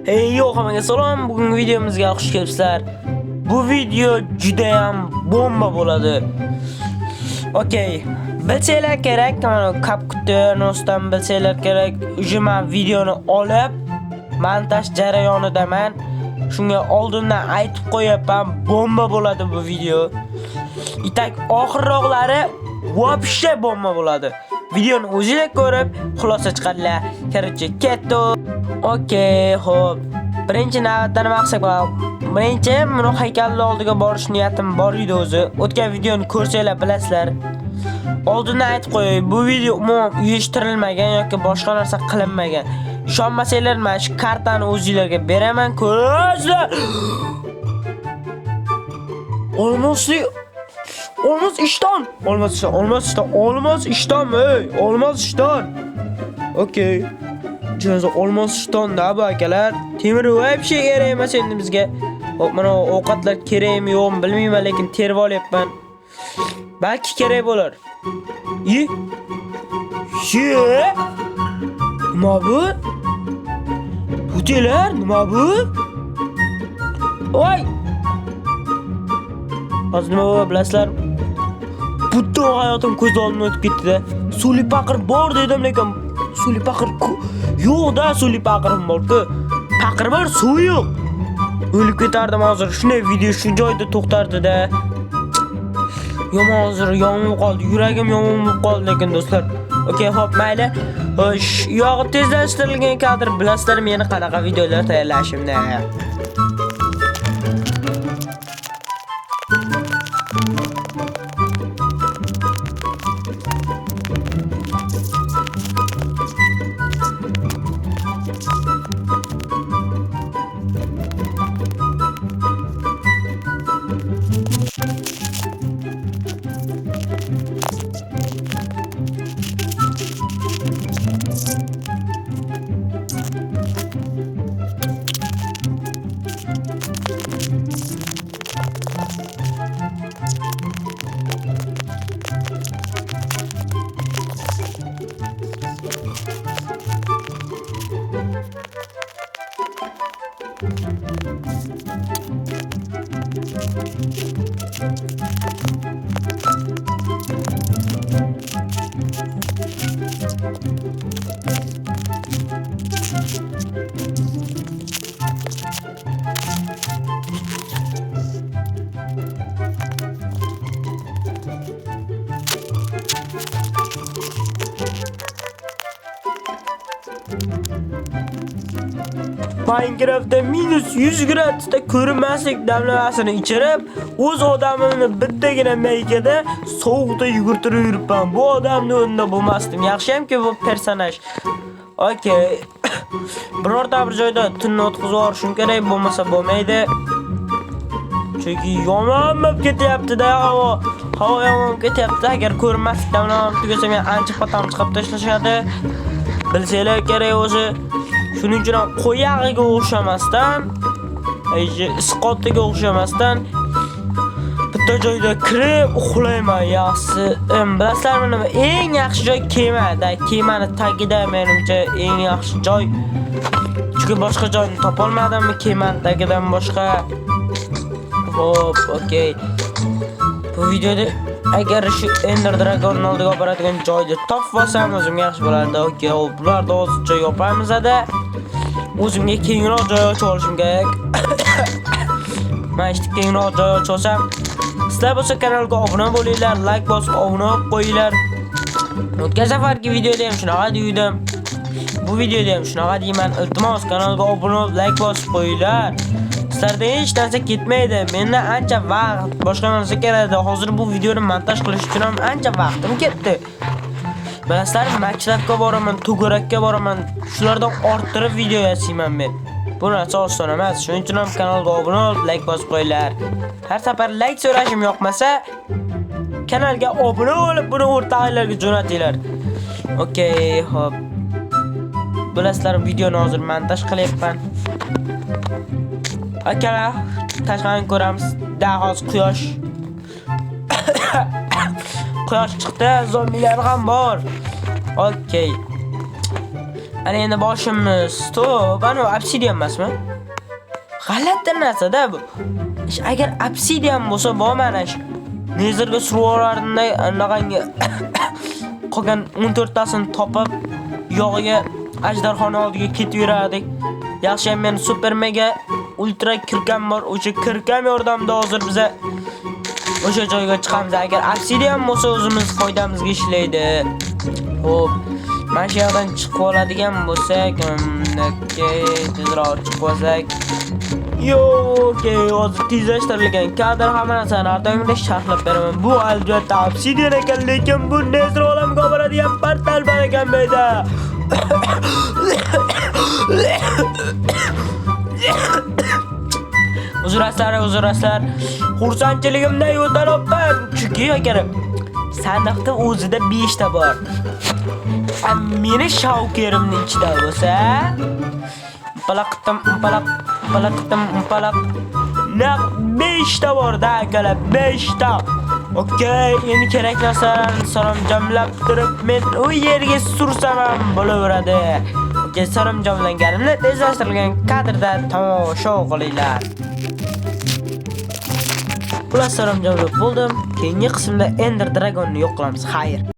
Yo'q, hammaga salom. Bugungi videomizga xush kelibsizlar. Bu video juda ham bomba bo'ladi. Okey. Bilsanglar kerak, mana CapCut'ni nosdan bilsanglar kerak. Uje men videoni olib, montaj jarayonidaman. Shunga oldindan aytib qo'yaman, bomba bo'ladi bu video. Itak oxirroqlari вообще bomba bo'ladi. Videoni o'zingizlar ko'rib, xulosa chiqaringlar. Короче, ketto. Okey, xo'p. Birinchi navbatda nima qilsak bo'ladi? Birinchi buni haykalning oldiga borish niyatim bor edi o'zi. O'tgan videoni ko'rsanglar bilasizlar. Oldindan aytib qo'yay, bu video umuman uyushtirilmagan yoki boshqa narsa qilinmagan. Ishonmasanglar, men shu kartani o'zingizlarga beraman, ko'rasizlar. Olmos ishton. Olmos ishton. Okey. Jo'za olmos ishtonda bu akalar. Temir вообще kerak emas endi bizga. Hop, mana ovqatlar kerakmi yo'qmi bilmayman, lekin terib olyapman. Balki kerak bo'lar. Nima bu? Putelar, nima bu? Voy! Hozir nima bo'ldi bilasizlar? Butun hayotim ko'z oldimdan o'tib ketdi-da. Suli paqir bor dedim, lekin suli paqir yo'q-da, suli paqirim bor-ku. Paqir bor, suv yo'q. O'lib ketardim hozir. Shunday video shu joyda to'xtardi-da. Yomon hozir yomon qoldi. Yuragim yomon bo'lib qoldi lekin do'stlar. Okey, hop, mayli. Xo'sh, yog'i tezlashtirilgan kadr bilasizlar meni qanaqa videolar tayyorlashimni. Minecraftda -100 gradusda ko'rinmaslik damlamasini ichirib, o'z odamimni bittagina maykada sovuqda yugurtirib yuribman. Bu odamni o'rnida bo'lmasdim. Yaxshiyamki bu personaj. Okey. Birorta bir joyda tunni o'tkazib yuborishim kerak, bo'lmasa bo'lmaydi. Chunki yomon bo'lib ketyapti-da havo. Havo yomon bo'lib ketyapti. Agar ko'rinmaslik damlamam tugasa, men ancha patam chiqib tashlashadi. Bilsanglar kerak o'zi. Shuning uchun ham qo'yag'iga o'xshamasdan, isqotiga o'xshamasdan bitta joyda kirib uxlayman yaxshi. Bilasizlarmi nima? Eng yaxshi joy kema-da. Kemani tagida menimcha eng yaxshi joy. Chunki boshqa joyni topolmadimmi kemani tagidan boshqa. Hop, okey. Bu videoda agar shu Ender Dragon'ni oldiga boradigan joyni topib olsam o'zimga yaxshi bo'lardi. Okey, bularda o'z joy yopamiz-da. O'zimga kengroq joy ochib olishim kerak. Men ishni kengroq joy ochib olsam, sizlar bo'lsa kanalga obuna bo'linglar, like bosib obuna qo'yinglar. O'tgan safargi videoda ham shunaqa dedim. Bu videoda ham shunaqa deyman. Iltimos kanalga obuna bo'lib, like bosib qo'yinglar. Sizlardan hech narsa ketmaydi. Mendan ancha vaqt, boshqa narsa kerak. Hozir bu videoni montaj qilish uchun ham ancha vaqtim ketdi. Bilasizlar, maktabga boraman, to'garakka boraman. Shulardan orttirib video yasayman men. Bu narsa oson emas. Shuning uchun ham kanalga obuna bo'lib, like bosib qo'yinglar. Har safar like so'rashim yoqmasa, kanalga obuna bo'lib, buni o'rtoqlarga jo'natinglar. Okey, hop. Bilasizlar, videoni hozir montaj qilyapman. Akalar, tashqarini ko'ramiz. Hozir quyosh. Quyosh chiqdi, zombilar ham bor. Okey. Ana endi boshimiz. To'p, ana obsidian emasmi? G'alati narsa-da bu. Agar obsidian bo'lsa, bu mana shu Nezerga survorlarida anaqangi qolgan 14 tasini topib, yog'iga ajdarxona oldiga ketaverardik. Yaxshi men super mega ultra kirkam bor. O'sha kirkam yordamida hozir biza o'sha joyga chiqamiz. Agar obsidian bo'lsa, o'zimiz foydamizga ishlaydi. Xo'p, mana shu yerdan chiqib oladigan bo'lsak, tezroq chiqib olsak. Hozir tezlashtirilgan kadr hamma narsani ardog'imda sharhlab beraman. Bu albatta obsidian ekan, lekin bu Nether olamiga olib boradigan portal bor ekan bu yerda. Uzr-aslar. Xursandchiligimdan yo'tal opam. Chunki agar sandiqda o'zida 5 ta bor. Meni shaukerimning ichida bo'lsa, palaq. Naq 5 ta bor-da, akalar, 5 ta. Okey, endi kerak narsalarni saromjomlab turib, men u yerga sursam ham bo'laveradi. Okey, saromjomlanganini tezlashtirilgan kadrda tomosha qilinglar. Ular saromjomlab bo'ldim. Keyingi qismda Ender Dragonni yo'q qilamiz. Xayr.